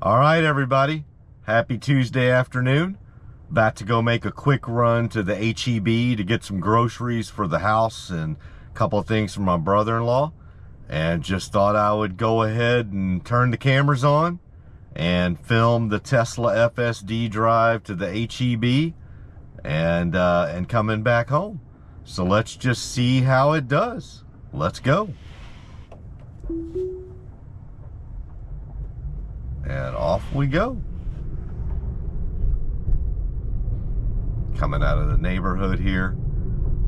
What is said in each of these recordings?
All right, everybody. Happy Tuesday afternoon. About to go make a quick run to the HEB to get some groceries for the house and a couple of things for my brother-in-law. And just thought I would go ahead and turn the cameras on and film the Tesla FSD drive to the HEB and coming back home. So let's just see how it does. Let's go. And off we go. Coming out of the neighborhood here.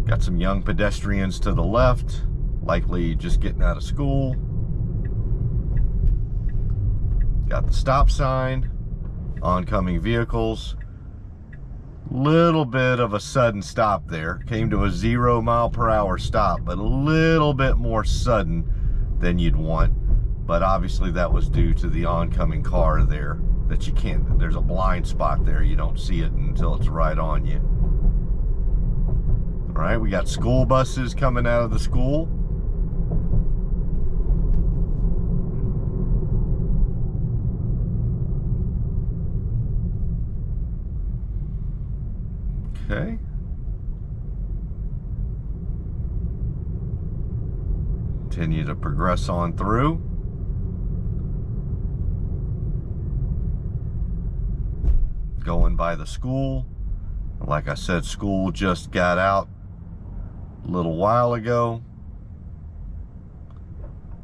Got some young pedestrians to the left, likely just getting out of school. Got the stop sign, oncoming vehicles. Little bit of a sudden stop there. Came to a 0 mile/hour stop, but a little bit more sudden than you'd want. But obviously that was due to the oncoming car there, that you can't, there's a blind spot there. You don't see it until it's right on you. All right, we got school buses coming out of the school. Okay. Continue to progress on through. Going by the school. Like I said, school just got out a little while ago.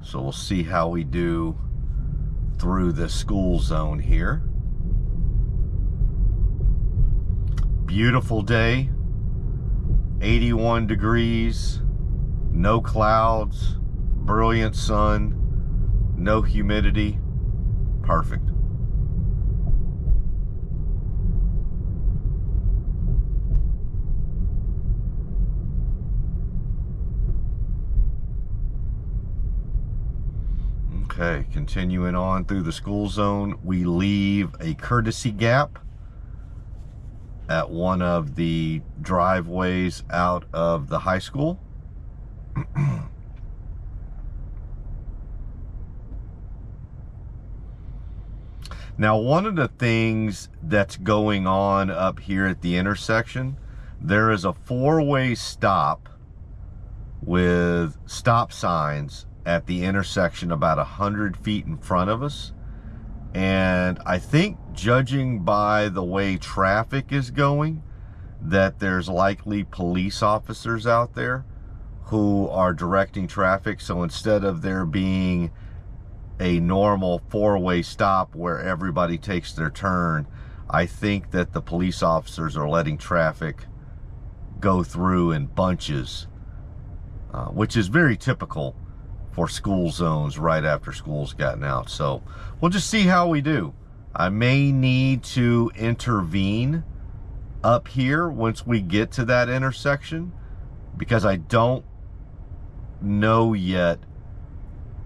So we'll see how we do through this school zone here. Beautiful day. 81 degrees. No clouds. Brilliant sun. No humidity. Perfect. Okay, continuing on through the school zone, we leave a courtesy gap at one of the driveways out of the high school. Now, one of the things that's going on up here at the intersection, there is a four-way stop with stop signs at the intersection about 100 feet in front of us. And I think, judging by the way traffic is going, that there's likely police officers out there who are directing traffic. So instead of there being a normal four-way stop where everybody takes their turn, I think that the police officers are letting traffic go through in bunches, which is very typical for school zones right after school's gotten out. So we'll just see how we do. I may need to intervene up here once we get to that intersection, because I don't know yet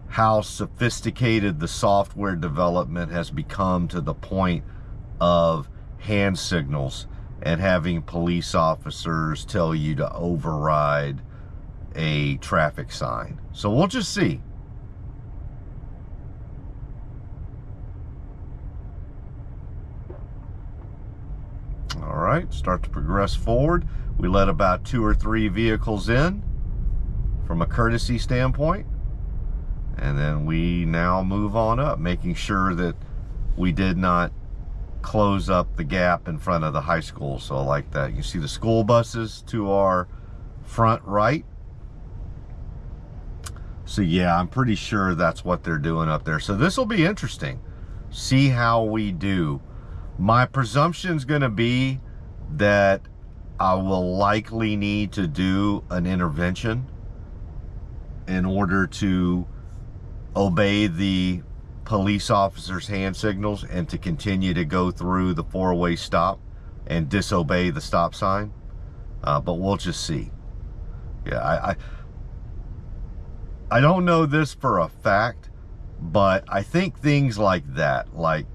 how sophisticated the software development has become to the point of hand signals and having police officers tell you to override a traffic sign. So we'll just see. All right, start to progress forward. We let about 2 or 3 vehicles in from a courtesy standpoint. And then we now move on up, making sure that we did not close up the gap in front of the high school. So like that, you see the school buses to our front right. So yeah, I'm pretty sure that's what they're doing up there. So this will be interesting. See how we do. My presumption is going to be that I will likely need to do an intervention in order to obey the police officer's hand signals and to continue to go through the four-way stop and disobey the stop sign. But we'll just see. Yeah, I don't know this for a fact, but I think things like that, like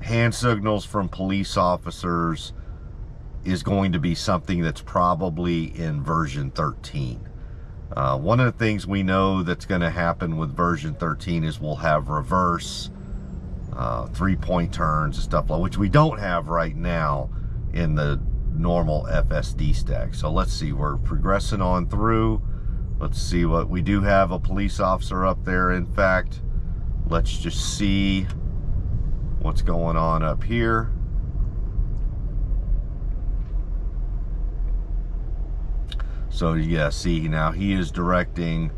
hand signals from police officers, is going to be something that's probably in version 13. One of the things we know that's going to happen with version 13 is we'll have reverse 3-point turns and stuff like, which we don't have right now in the normal FSD stack. So let's see, we're progressing on through. Let's see what we do have. A police officer up there, in fact. Let's just see what's going on up here. So yeah, see, now he is directing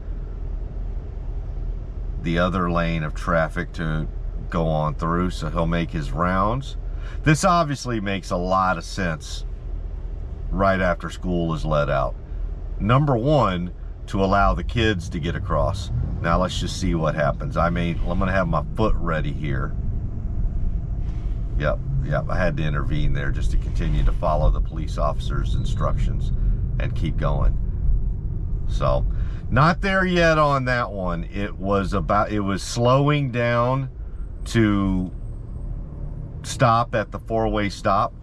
the other lane of traffic to go on through, so he'll make his rounds. This obviously makes a lot of sense right after school is let out. Number one, to allow the kids to get across. Now let's just see what happens. I'm gonna have my foot ready here. Yep, I had to intervene there just to continue to follow the police officer's instructions and keep going. So, not there yet on that one. It was slowing down to stop at the 4-way stop.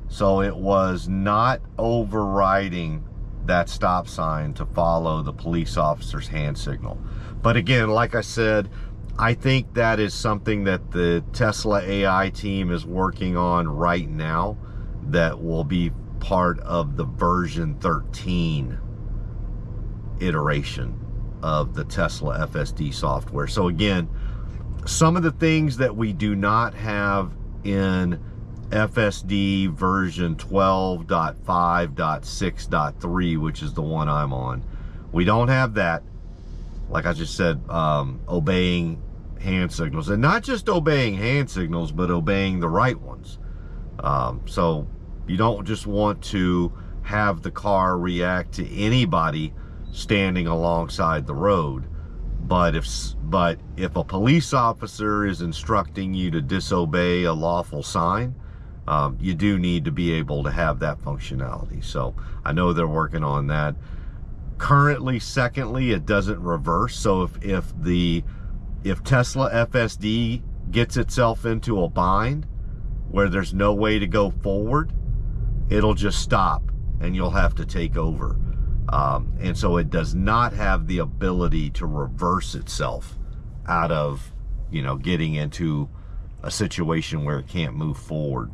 So it was not overriding that stop sign to follow the police officer's hand signal. But again, like I said, I think that is something that the Tesla AI team is working on right now that will be part of the version 13 iteration of the Tesla FSD software. So again, some of the things that we do not have in FSD version 12.5.6.3, which is the one I'm on, we don't have that. Like I just said, obeying hand signals, and not just obeying hand signals, but obeying the right ones. So you don't just want to have the car react to anybody standing alongside the road, but if a police officer is instructing you to disobey a lawful sign, you do need to be able to have that functionality. So I know they're working on that. Currently, secondly, it doesn't reverse. So if Tesla FSD gets itself into a bind where there's no way to go forward, it'll just stop and you'll have to take over. And so it does not have the ability to reverse itself out of, getting into a situation where it can't move forward.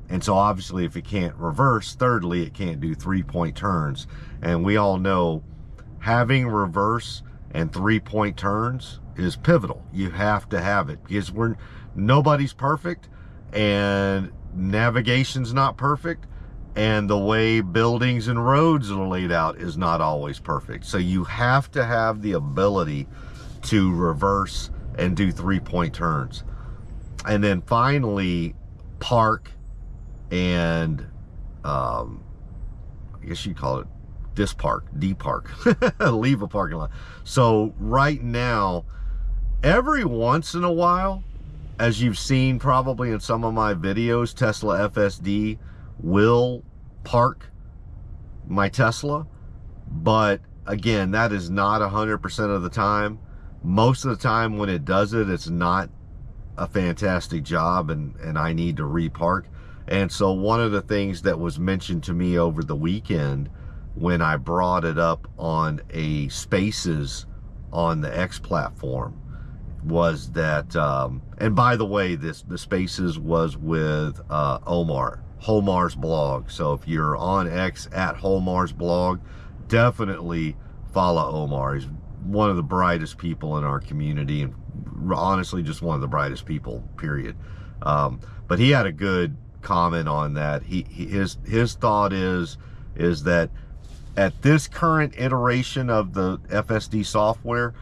And so obviously if it can't reverse, thirdly, it can't do 3-point turns. And we all know having reverse and 3-point turns is pivotal. You have to have it because nobody's perfect, and navigation's not perfect, and the way buildings and roads are laid out is not always perfect. So you have to have the ability to reverse and do 3-point turns. And then finally, park and I guess you'd call it dispark, depark, leave a parking lot. So right now, every once in a while, as you've seen probably in some of my videos, Tesla FSD will park my Tesla, but again, that is not 100% of the time. Most of the time when it does it, it's not a fantastic job, and I need to repark. And so one of the things that was mentioned to me over the weekend when I brought it up on a Spaces on the X platform was that, and by the way, the Spaces was with Homar's blog. So if you're on X at Homar's blog, definitely follow Omar. He's one of the brightest people in our community, and honestly just one of the brightest people, period. But he had a good comment on that. His thought is that at this current iteration of the FSD software,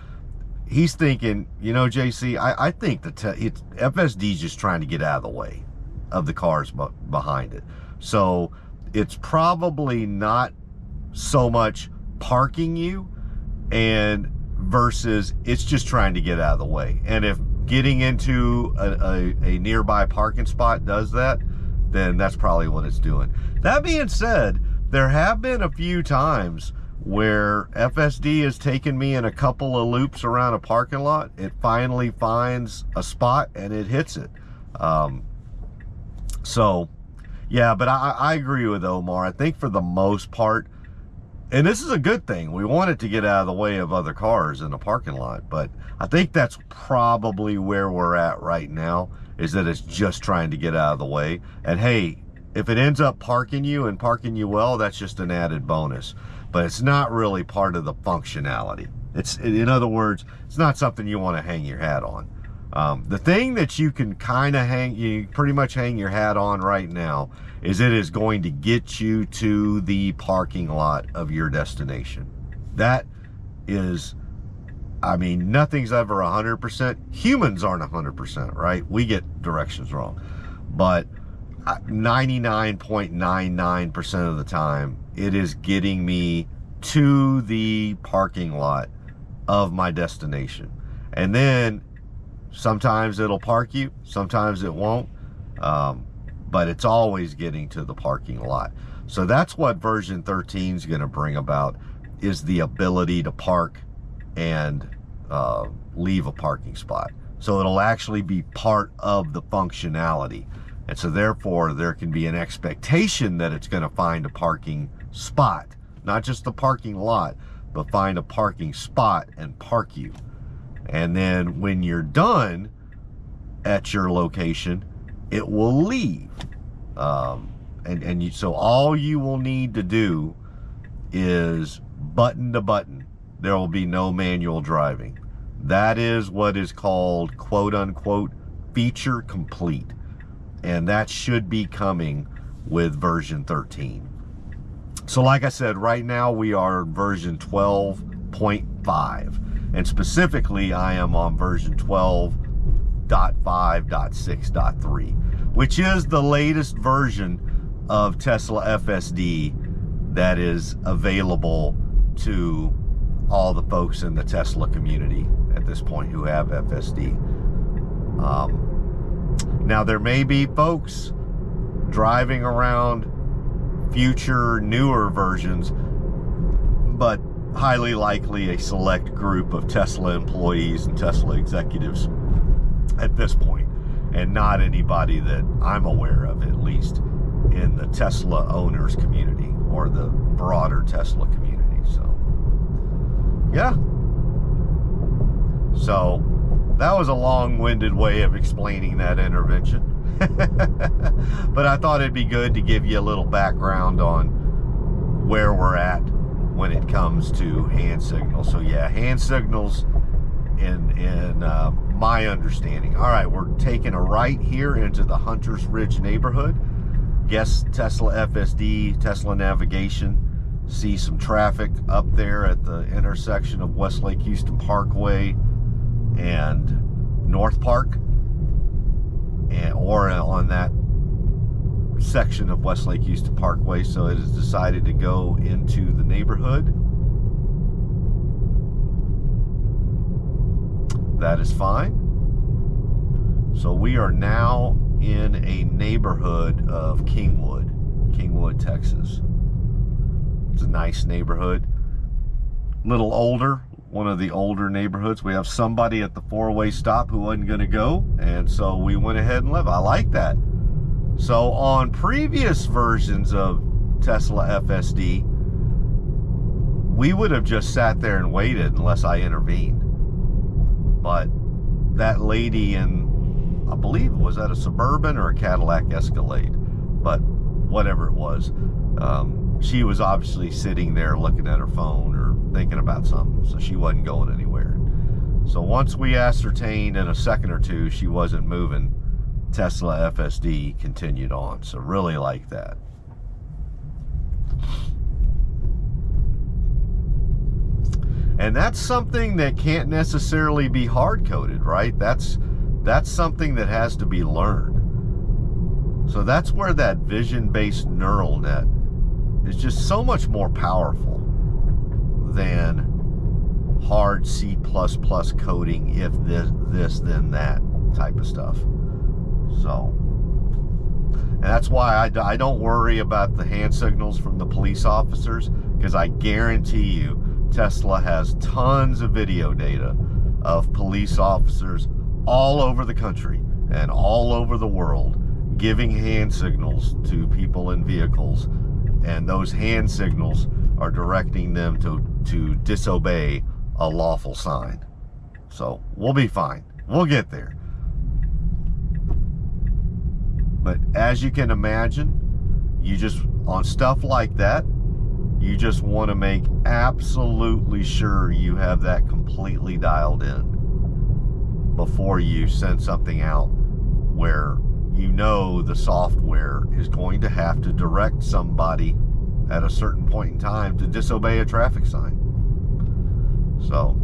he's thinking, JC, I think FSD is just trying to get out of the way of the cars behind it. So it's probably not so much parking you and versus it's just trying to get out of the way. And if getting into a nearby parking spot does that, then that's probably what it's doing. That being said, there have been a few times where FSD has taken me in a couple of loops around a parking lot. It finally finds a spot and it hits it. So yeah, but I agree with Omar. I think for the most part, And this is a good thing. We want it to get out of the way of other cars in the parking lot, but I think that's probably where we're at right now, is that it's just trying to get out of the way. And hey, if it ends up parking you and parking you well, that's just an added bonus. But it's not really part of the functionality. It's, in other words, it's not something you want to hang your hat on. The thing that you can kind of you pretty much hang your hat on right now is it is going to get you to the parking lot of your destination. That is, I mean, nothing's ever 100%. Humans aren't 100%, right? We get directions wrong. But 99.99% of the time, it is getting me to the parking lot of my destination. And then sometimes it'll park you, sometimes it won't, but it's always getting to the parking lot. So that's what version 13 is going to bring about, is the ability to park and leave a parking spot. So it'll actually be part of the functionality. And so therefore there can be an expectation that it's going to find a parking spot, not just the parking lot, but find a parking spot and park you. And then when you're done at your location, it will leave. So all you will need to do is button to button. There will be no manual driving. That is what is called, quote unquote, feature complete. And that should be coming with version 13. So like I said, right now we are version 12.5. And specifically, I am on version 12.5.6.3, which is the latest version of Tesla FSD that is available to all the folks in the Tesla community at this point who have FSD. Now, there may be folks driving around future, newer versions, but highly likely a select group of Tesla employees and Tesla executives at this point, and not anybody that I'm aware of, at least in the Tesla owners community or the broader Tesla community. So yeah, so that was a long-winded way of explaining that intervention. But I thought it'd be good to give you a little background on where we're at when it comes to hand signals. So yeah, hand signals in my understanding. All right, we're taking a right here into the Hunters Ridge neighborhood. Guess Tesla FSD, Tesla navigation. See some traffic up there at the intersection of Westlake Houston Parkway and North Park, or on that section of Westlake Houston Parkway. So it has decided to go into the neighborhood. That is fine. So we are now in a neighborhood of Kingwood, Texas. It's a nice neighborhood, little older, one of the older neighborhoods. We have somebody at the four-way stop who wasn't going to go, and so we went ahead and left. I like that. So on previous versions of Tesla FSD, we would have just sat there and waited unless I intervened. But that lady in, I believe, was that a Suburban or a Cadillac Escalade? But whatever it was, she was obviously sitting there looking at her phone or thinking about something, so she wasn't going anywhere. So once we ascertained in a second or two she wasn't moving, Tesla FSD continued on. So really like that. And that's something that can't necessarily be hard-coded, right? That's something that has to be learned. So that's where that vision-based neural net is just so much more powerful than hard C++ coding, if this, then that type of stuff. So, and that's why I don't worry about the hand signals from the police officers, because I guarantee you Tesla has tons of video data of police officers all over the country and all over the world giving hand signals to people in vehicles, and those hand signals are directing them to disobey a lawful sign. So we'll be fine. We'll get there. But as you can imagine, you just, on stuff like that, you just want to make absolutely sure you have that completely dialed in before you send something out where you know the software is going to have to direct somebody at a certain point in time to disobey a traffic sign. So,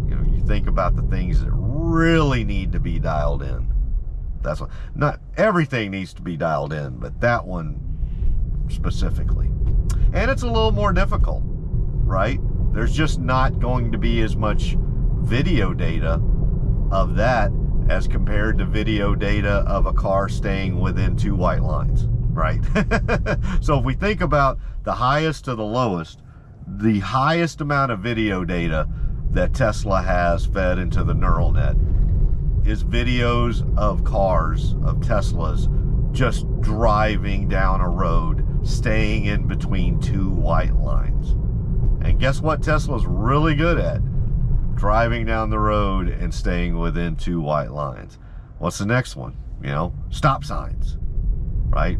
you know, you think about the things that really need to be dialed in. That's what, not everything needs to be dialed in, but that one specifically. And it's a little more difficult, right? There's just not going to be as much video data of that as compared to video data of a car staying within 2 white lines, right? So if we think about the highest to the lowest, the highest amount of video data that Tesla has fed into the neural net is videos of cars, of Teslas, just driving down a road, staying in between 2 white lines. And guess what Tesla's really good at? Driving down the road and staying within 2 white lines. What's the next one? You know, stop signs, right?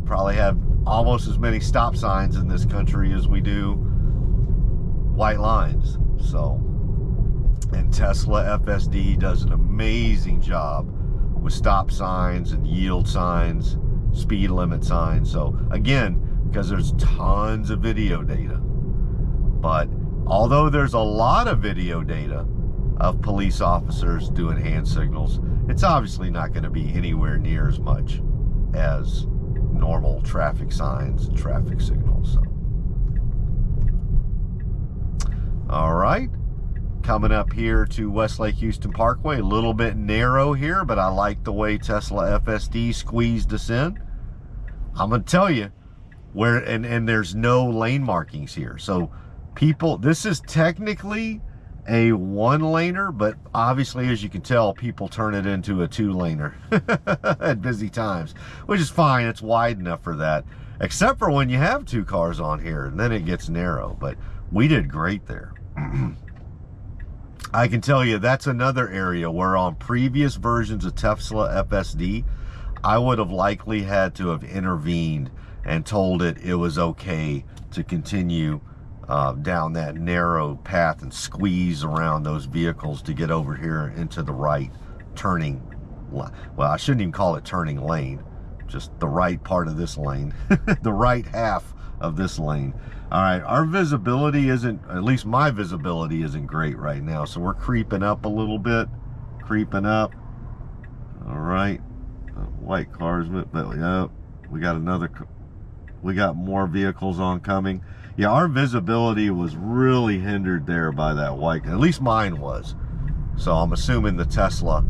Probably have almost as many stop signs in this country as we do white lines. So, and Tesla FSD does an amazing job with stop signs and yield signs, speed limit signs. So again, because there's tons of video data. But although there's a lot of video data of police officers doing hand signals, it's obviously not going to be anywhere near as much as normal traffic signs and traffic signals. So, all right, coming up here to Westlake Houston Parkway, a little bit narrow here, but I like the way Tesla FSD squeezed us in. I'm going to tell you where, and there's no lane markings here. So people, this is technically a 1-laner, but obviously, as you can tell, people turn it into a 2-laner at busy times, which is fine. It's wide enough for that, except for when you have 2 cars on here, and then it gets narrow. But we did great there. I can tell you that's another area where on previous versions of Tesla FSD, I would have likely had to have intervened and told it was okay to continue down that narrow path and squeeze around those vehicles to get over here into the right turning, well, I shouldn't even call it turning lane, just the right part of this lane, the right half of this lane. All right, our visibility isn't, at least my visibility isn't great right now, so we're creeping up a little bit, creeping up. All right, white cars, but yeah, we got another, we got more vehicles oncoming. Yeah, our visibility was really hindered there by that white, at least mine was. So I'm assuming the Tesla,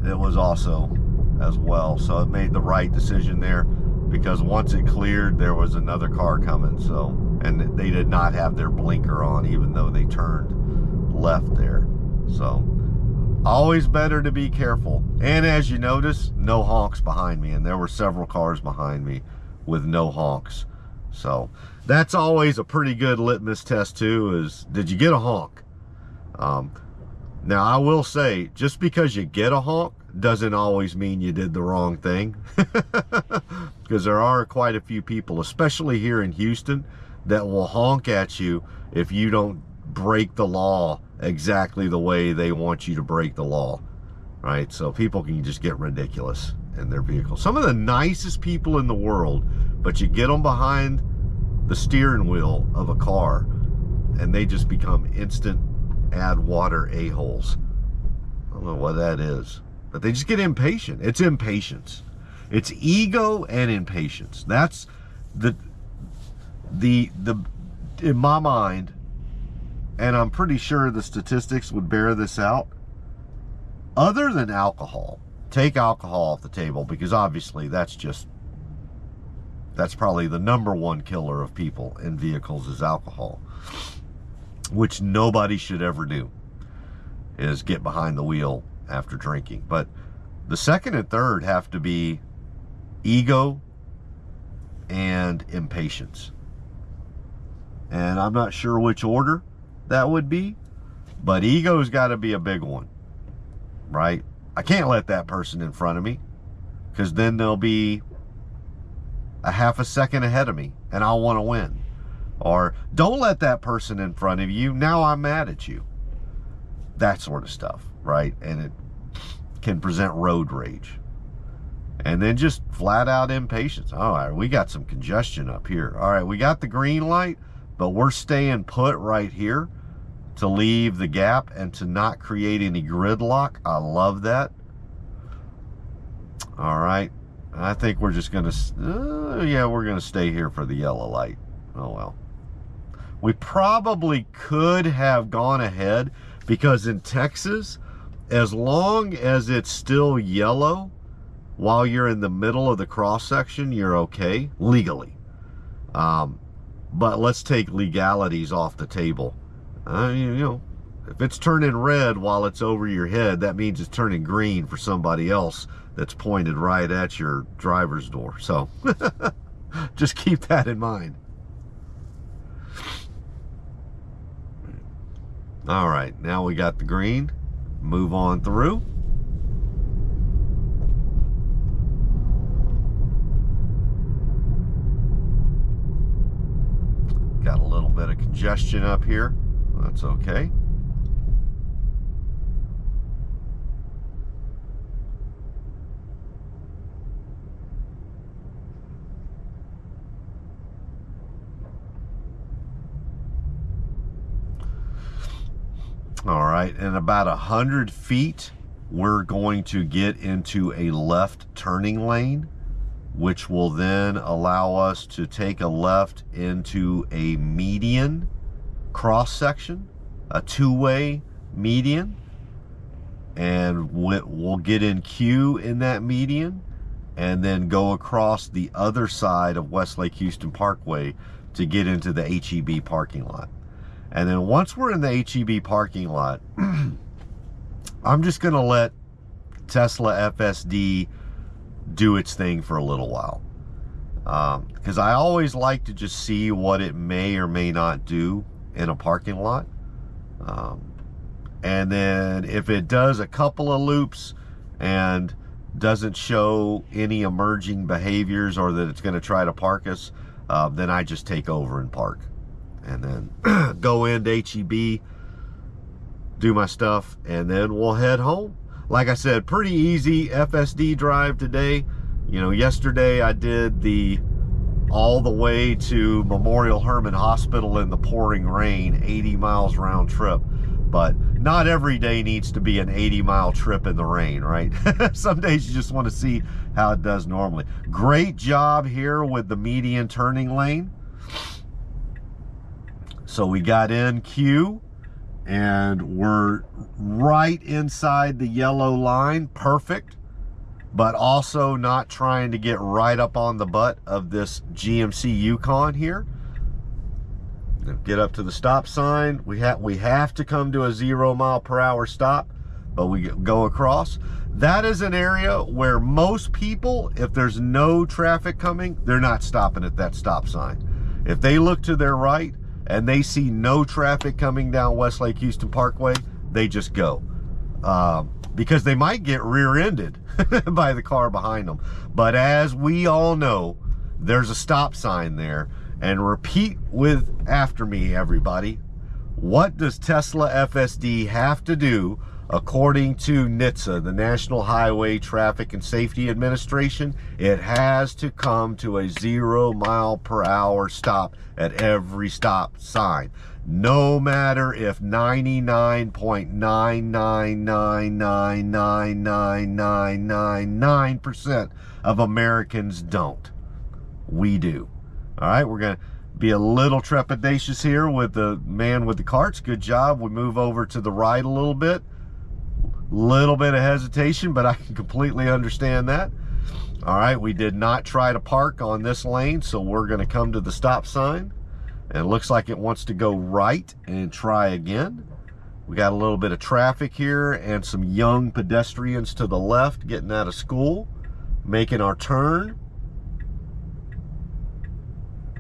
it was also as well. So it made the right decision there, because once it cleared, there was another car coming. So, and they did not have their blinker on, even though they turned left there. So always better to be careful. And as you notice, no honks behind me. And there were several cars behind me with no honks. So that's always a pretty good litmus test too, is did you get a honk? Now I will say, just because you get a honk doesn't always mean you did the wrong thing. Because there are quite a few people, especially here in Houston, that will honk at you if you don't break the law exactly the way they want you to break the law, right? So people can just get ridiculous in their vehicles. Some of the nicest people in the world, but you get them behind the steering wheel of a car and they just become instant add water a-holes. I don't know what that is, but they just get impatient. It's impatience. It's ego and impatience. That's the in my mind, and I'm pretty sure the statistics would bear this out, other than alcohol, take alcohol off the table, because obviously that's probably the #1 killer of people in vehicles is alcohol, which nobody should ever do, is get behind the wheel after drinking. But the second and third have to be ego and impatience. and I'm not sure which order that would be, but ego's got to be a big one, right? I can't let that person in front of me, because then they'll be a half a second ahead of me and I'll want to win. Or don't let that person in front of you, now I'm mad at you. That sort of stuff, right? And it can present road rage. And then just flat out impatience. All right, we got some congestion up here. All right, we got the green light, but we're staying put right here to leave the gap and to not create any gridlock. I love that. All right, I think we're just gonna, yeah, we're gonna stay here for the yellow light. Oh well. We probably could have gone ahead, because in Texas, as long as it's still yellow while you're in the middle of the cross section, you're okay legally. But let's take legalities off the table. You know, if it's turning red while it's over your head, that means it's turning green for somebody else that's pointed right at your driver's door. So just keep that in mind. All right, now we got the green. Move on through. Got a little bit of congestion up here. That's okay. All right, in about 100 feet, we're going to get into a left turning lane, which will then allow us to take a left into a median cross section, a two-way median, and we'll get in queue in that median and then go across the other side of Westlake Houston Parkway to get into the HEB parking lot. And then once we're in the HEB parking lot, I'm just going to let Tesla FSD do its thing for a little while. Because I always like to just see what it may or may not do in a parking lot. And then if it does a couple of loops and doesn't show any emerging behaviors, or that it's going to try to park us, then I just take over and park. And then go into HEB, do my stuff, and then we'll head home. Like I said, pretty easy FSD drive today. You know, yesterday I did all the way to Memorial Hermann Hospital in the pouring rain, 80 miles round trip. But not every day needs to be an 80-mile trip in the rain, right? Some days you just want to see how it does normally. Great job here with the median turning lane. So we got in queue and we're right inside the yellow line. Perfect. But also not trying to get right up on the butt of this GMC Yukon here. Get up to the stop sign. We have to come to a 0 mile per hour stop, but we go across. That is an area where most people, if there's no traffic coming, they're not stopping at that stop sign. If they look to their right and they see no traffic coming down Westlake Houston Parkway, they just go. Because they might get rear-ended by the car behind them. But as we all know, there's a stop sign there. And repeat after me, everybody. What does Tesla FSD have to do, according to NHTSA, the National Highway Traffic and Safety Administration? It has to come to a 0 mile per hour stop at every stop sign. No matter if 99.999999999% of Americans don't. We do. All right, we're going to be a little trepidatious here with the man with the carts. Good job. We move over to the right a little bit. Little bit of hesitation, but I can completely understand that. All right, we did not try to park on this lane, so we're going to come to the stop sign. And it looks like it wants to go right and try again. We got a little bit of traffic here and some young pedestrians to the left getting out of school, making our turn.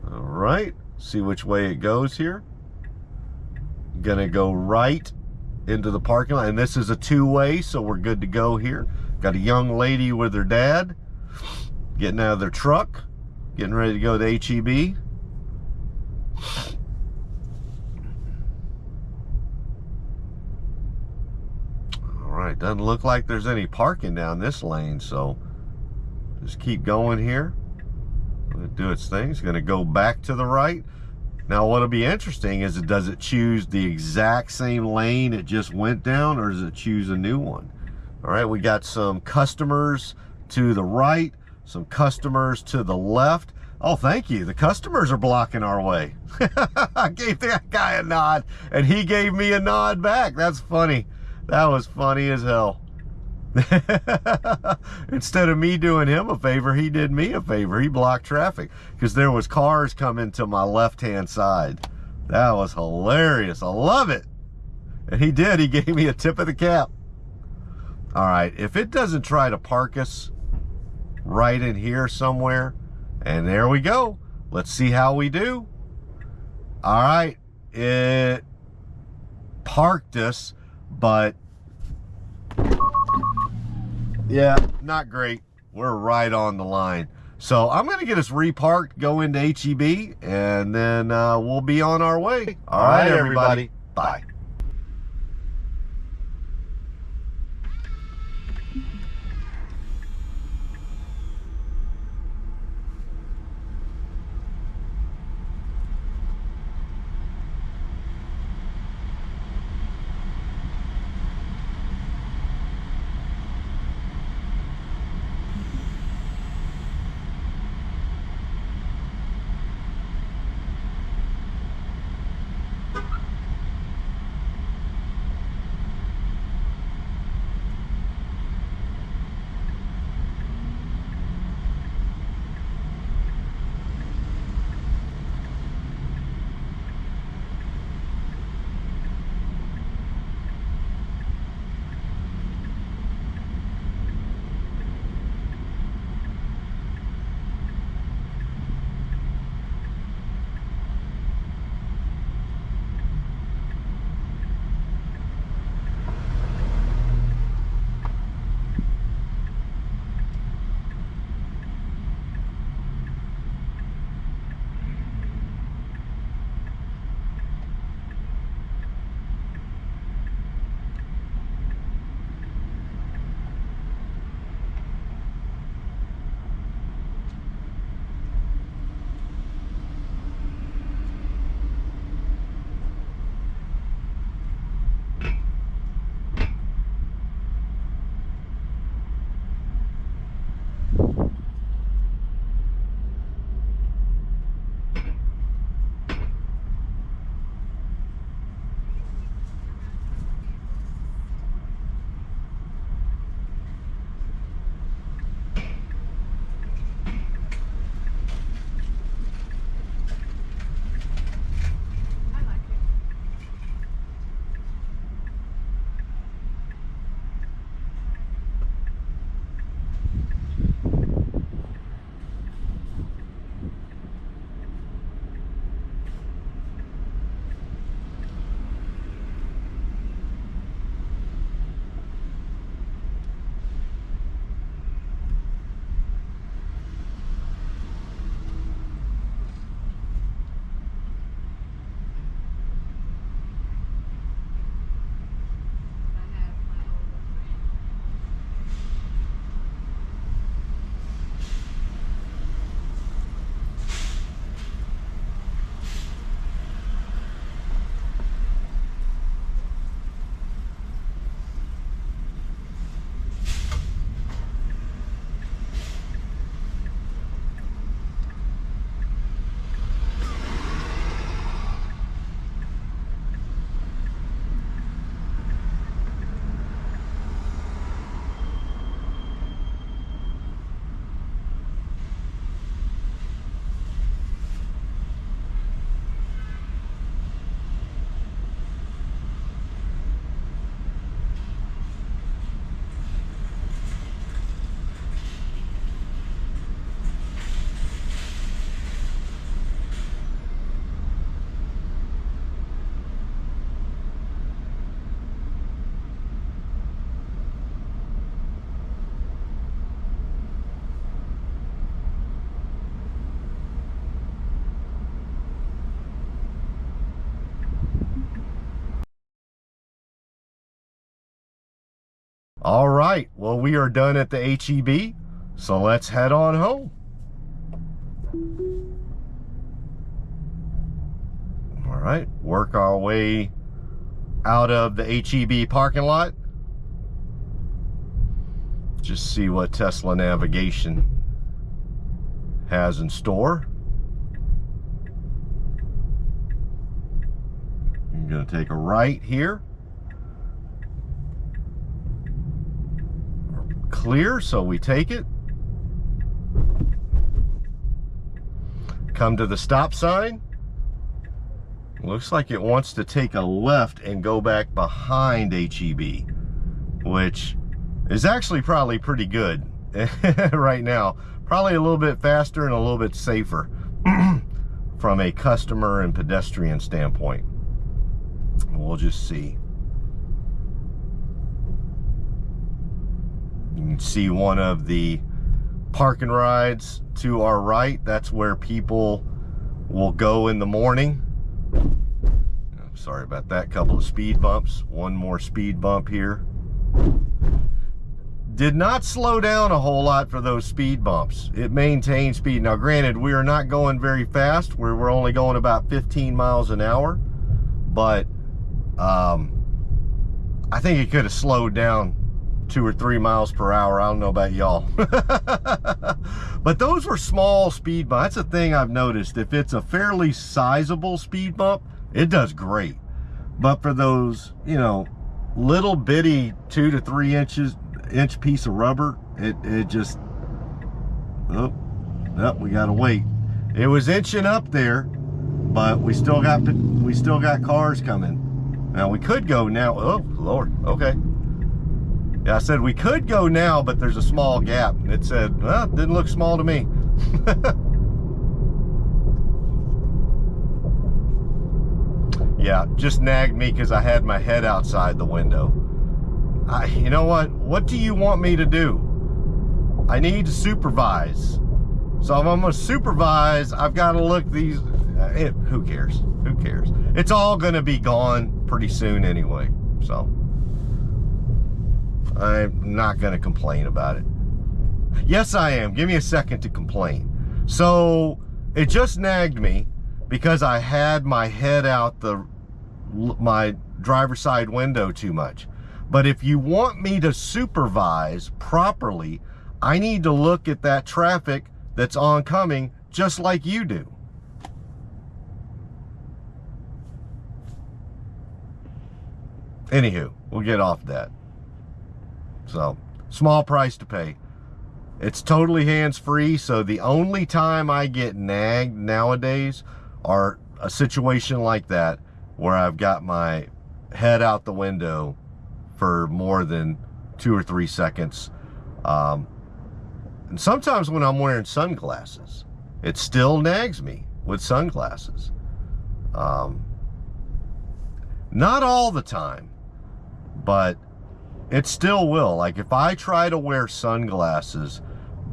All right, See which way it goes here. Gonna go right into the parking lot, and this is a two-way, so we're good to go here. Got a young lady with her dad getting out of their truck, getting ready to go to HEB. All right, doesn't look like there's any parking down this lane, so just keep going here. Gonna do its thing. It's gonna go back to the right. Now what'll be interesting is, does it choose the exact same lane it just went down, or does it choose a new one? All right, we got some customers to the right, some customers to the left. Oh, thank you. The customers are blocking our way. I gave that guy a nod, and he gave me a nod back. That's funny. That was funny as hell. Instead of me doing him a favor, he did me a favor. He blocked traffic because there was cars coming to my left-hand side. That was hilarious. I love it. And he did. He gave me a tip of the cap. All right, if it doesn't try to park us right in here somewhere, and there we go. Let's see how we do. All right, it parked us, but yeah, not great. We're right on the line. So I'm going to get us reparked, go into HEB, and then we'll be on our way. All right, everybody. Bye. All right, well, we are done at the HEB, so let's head on home. All right, work our way out of the HEB parking lot. Just see what Tesla navigation has in store. I'm going to take a right here. Clear, so we take it. Come to the stop sign. Looks like it wants to take a left and go back behind HEB, which is actually probably pretty good right now. Probably a little bit faster and a little bit safer from a customer and pedestrian standpoint. We'll just see. You can see one of the parking rides to our right. That's where people will go in the morning. Sorry about that. Couple of speed bumps. One more speed bump here. Did not slow down a whole lot for those speed bumps. It maintained speed. Now granted, we are not going very fast. We're only going about 15 miles an hour. But I think it could have slowed down 2 or 3 miles per hour. I don't know about y'all. But those were small speed bumps. That's a thing I've noticed. If it's a fairly sizable speed bump, it does great. But for those, you know, little bitty 2 to 3 inch piece of rubber, it just, oh, we gotta wait. It was inching up there, but we still got cars coming. Now we could go now. Oh Lord, okay. Yeah, I said we could go now, but there's a small gap. It said, well, it didn't look small to me. Yeah, just nagged me because I had my head outside the window. You know what? What do you want me to do? I need to supervise. So if I'm going to supervise, I've got to look these. Who cares? Who cares? It's all going to be gone pretty soon anyway. So I'm not going to complain about it. Yes, I am. Give me a second to complain. So it just nagged me because I had my head out my driver's side window too much. But if you want me to supervise properly, I need to look at that traffic that's oncoming just like you do. Anywho, we'll get off that. So, small price to pay. It's totally hands-free, so the only time I get nagged nowadays are a situation like that where I've got my head out the window for more than 2 or 3 seconds. And sometimes when I'm wearing sunglasses, it still nags me with sunglasses. Not all the time, but it still will. Like if I try to wear sunglasses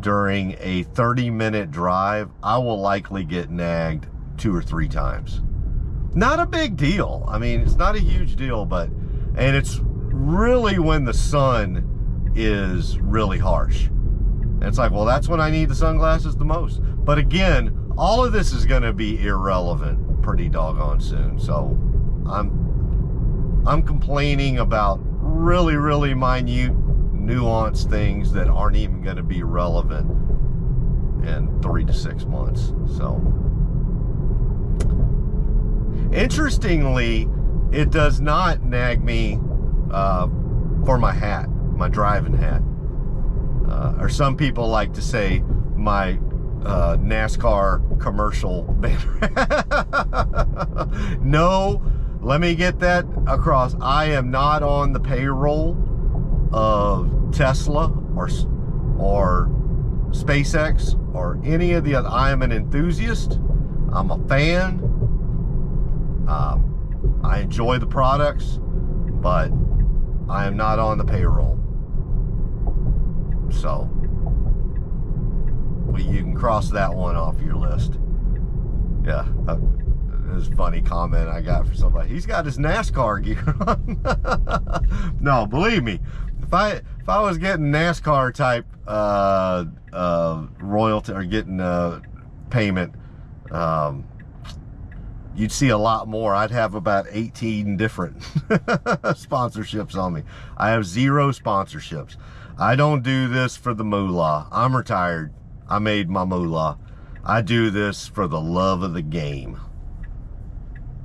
during a 30-minute drive, I will likely get nagged 2 or 3 times. Not a big deal. I mean, it's not a huge deal, and it's really when the sun is really harsh. And it's like, well, that's when I need the sunglasses the most. But again, all of this is going to be irrelevant pretty doggone soon. So I'm complaining about really, really minute, nuanced things that aren't even going to be relevant in 3 to 6 months. So interestingly, it does not nag me for my hat, my driving hat. Or some people like to say my NASCAR commercial banner. No, let me get that across. I am not on the payroll of Tesla or SpaceX or any of the other. I am an enthusiast. I'm a fan. I enjoy the products, but I am not on the payroll. So you can cross that one off your list. Yeah, it was a funny comment I got from somebody. He's got his NASCAR gear on. No, believe me, if if I was getting NASCAR type royalty or getting payment, you'd see a lot more. I'd have about 18 different sponsorships on me. I have 0 sponsorships. I don't do this for the moolah. I'm retired. I made my moolah. I do this for the love of the game.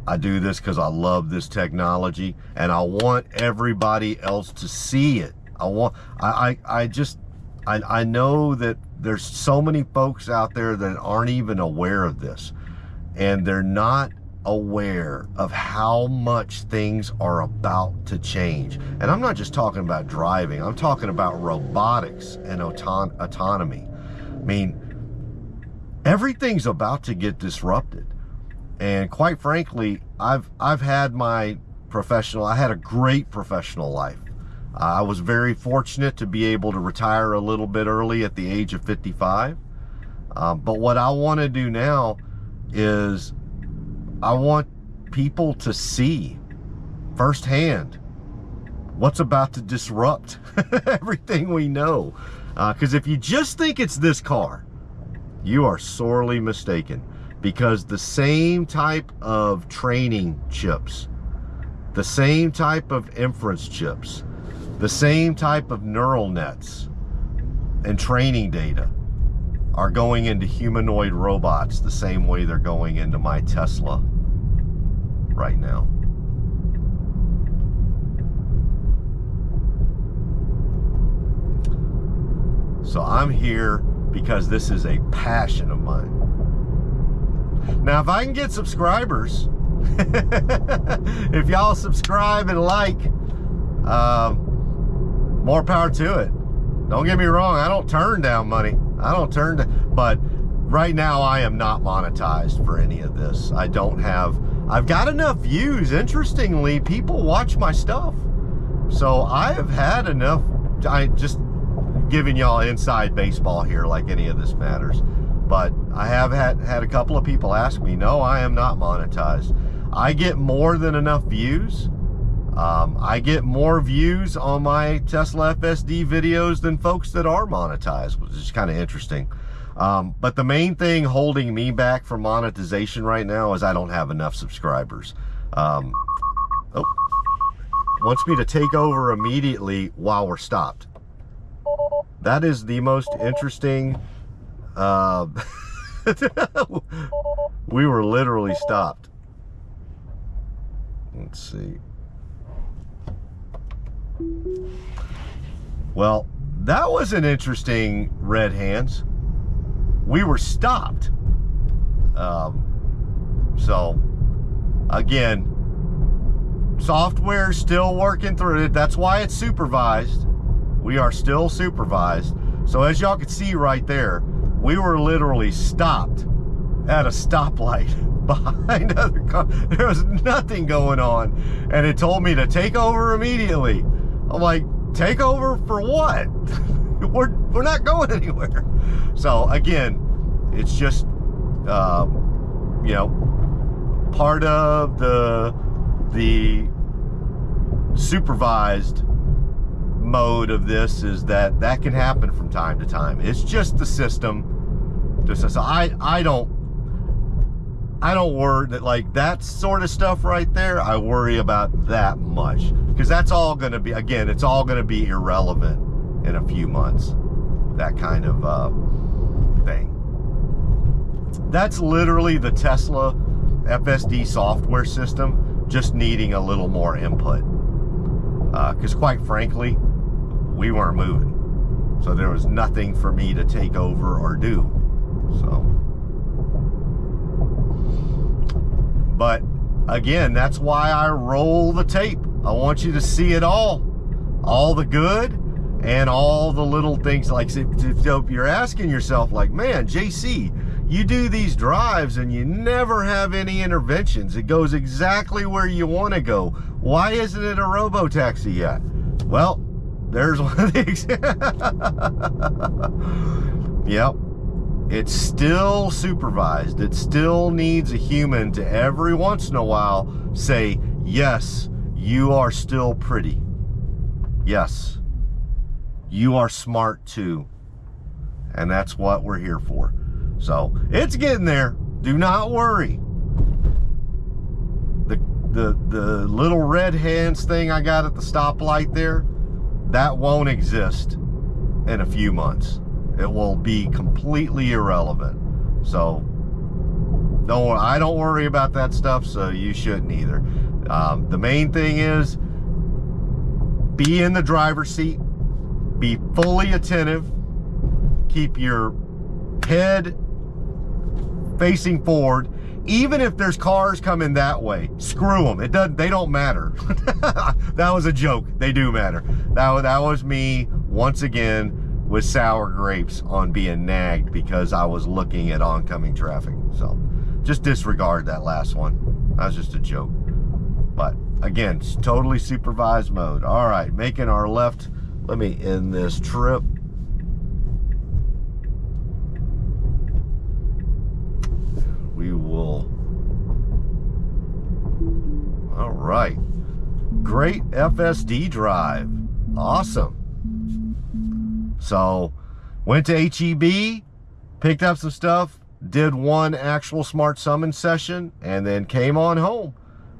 I do this because I love this technology and I want everybody else to see it. I know that there's so many folks out there that aren't even aware of this, and they're not aware of how much things are about to change. And I'm not just talking about driving, I'm talking about robotics and autonomy. I mean, everything's about to get disrupted. And quite frankly, I've had I had a great professional life. I was very fortunate to be able to retire a little bit early at the age of 55. But what I want to do now is I want people to see firsthand what's about to disrupt everything we know. Because if you just think it's this car, you are sorely mistaken. Because the same type of training chips, the same type of inference chips, the same type of neural nets and training data are going into humanoid robots the same way they're going into my Tesla right now. So I'm here because this is a passion of mine. Now, if I can get subscribers, if y'all subscribe and like, more power to it. Don't get me wrong, I don't turn down money. But right now I am not monetized for any of this. I've got enough views. Interestingly, people watch my stuff. So I have had enough. I just giving y'all inside baseball here, like any of this matters. But I have had a couple of people ask me, no, I am not monetized. I get more than enough views. I get more views on my Tesla FSD videos than folks that are monetized, which is kind of interesting. But the main thing holding me back from monetization right now is I don't have enough subscribers. Wants me to take over immediately while we're stopped. That is the most interesting. We were literally stopped. Let's see. Well, that was an interesting red hands. We were stopped. So again, software still working through it. That's why it's supervised. We are still supervised. So as y'all can see right there, we were literally stopped at a stoplight behind other cars. There was nothing going on, and it told me to take over immediately. I'm like, take over for what? We're not going anywhere. So again, it's just you know, part of the supervised mode of this is that can happen from time to time. It's just the system. So I don't worry that, like, that sort of stuff right there, I worry about that much, because that's all going to be, again, it's all going to be irrelevant in a few months, that kind of thing. That's literally the Tesla FSD software system just needing a little more input, because quite frankly, we weren't moving, so there was nothing for me to take over or do. So, but again, that's why I roll the tape. I want you to see it all the good and all the little things. Like, so if you're asking yourself, like, man, JC, you do these drives and you never have any interventions. It goes exactly where you want to go. Why isn't it a robo-taxi yet? Well, there's one of the Yep. It's still supervised. It still needs a human to every once in a while say, yes, you are still pretty. Yes. you are smart too. And that's what we're here for. So it's getting there. Do not worry. The little red hands thing I got at the stoplight there, that won't exist in a few months. It will be completely irrelevant. So I don't worry about that stuff, so you shouldn't either. The main thing is be in the driver's seat, be fully attentive, keep your head facing forward. Even if there's cars coming that way, screw them. They don't matter. That was a joke. They do matter. That was me once again with sour grapes on being nagged because I was looking at oncoming traffic. So just disregard that last one. That was just a joke. But again, it's totally supervised mode. All right, making our left. Let me end this trip. We will. All right. Great FSD drive. Awesome. So, went to HEB, picked up some stuff, did one actual smart summon session, and then came on home.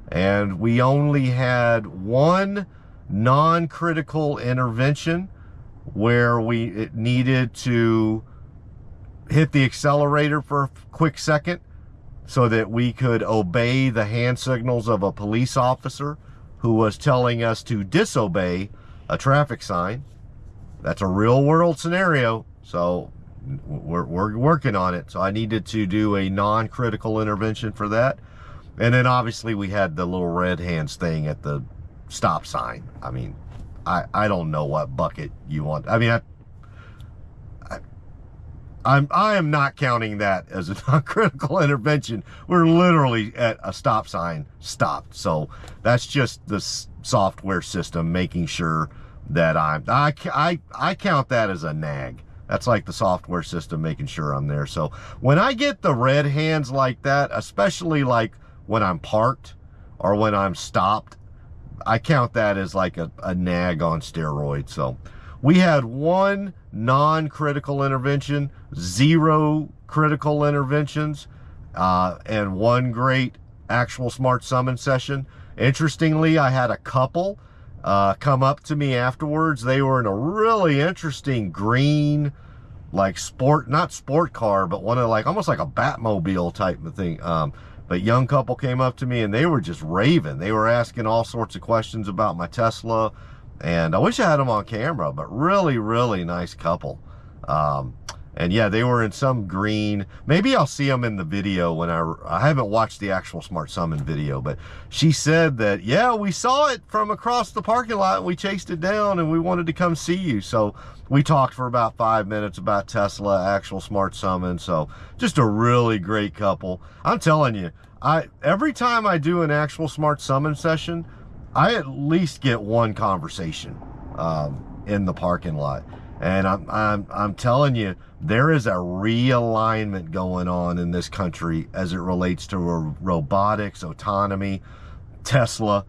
And we only had one non-critical intervention where it needed to hit the accelerator for a quick second so that we could obey the hand signals of a police officer who was telling us to disobey a traffic sign. That's a real world scenario, so we're working on it. So I needed to do a non-critical intervention for that. And then obviously we had the little red hands thing at the stop sign. I mean, I don't know what bucket you want. I mean, I am not counting that as a non-critical intervention. We're literally at a stop sign stopped. So that's just the software system making sure that I count that as a nag. That's like the software system making sure I'm there. So when I get the red hands like that, especially like when I'm parked or when I'm stopped, I count that as like a nag on steroids. So we had one non-critical intervention, 0 critical interventions, and one great actual smart summon session. Interestingly, I had a couple come up to me afterwards. They were in a really interesting green, like not sport car, but one of like almost like a Batmobile type of thing. But young couple came up to me and they were just raving. They were asking all sorts of questions about my Tesla. And I wish I had them on camera, but really, really nice couple. And yeah, they were in some green. Maybe I'll see them in the video when I haven't watched the actual Smart Summon video, but she said that, yeah, we saw it from across the parking lot and we chased it down and we wanted to come see you. So we talked for about 5 minutes about Tesla, actual Smart Summon. So just a really great couple. I'm telling you, every time I do an actual Smart Summon session, I at least get one conversation in the parking lot. And I'm telling you, there is a realignment going on in this country as it relates to robotics, autonomy, Tesla,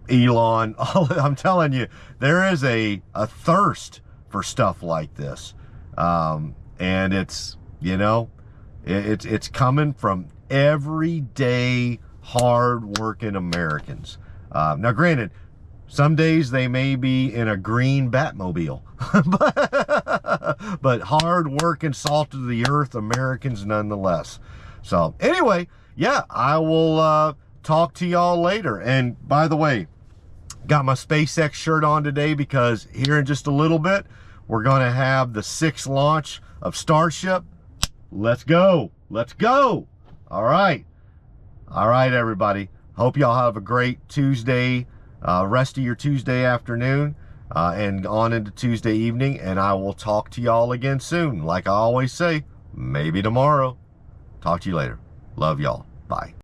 Elon. I'm telling you, there is a thirst for stuff like this. And it's, you know, it's coming from everyday, hard-working Americans. Now, granted, some days they may be in a green Batmobile, but hard work and salt of the earth Americans nonetheless. So anyway, yeah, I will talk to y'all later. And by the way, got my SpaceX shirt on today because here in just a little bit, we're going to have the 6th launch of Starship. Let's go. Let's go. All right. All right, everybody. Hope y'all have a great Tuesday, rest of your Tuesday afternoon and on into Tuesday evening. And I will talk to y'all again soon. Like I always say, maybe tomorrow. Talk to you later. Love y'all. Bye.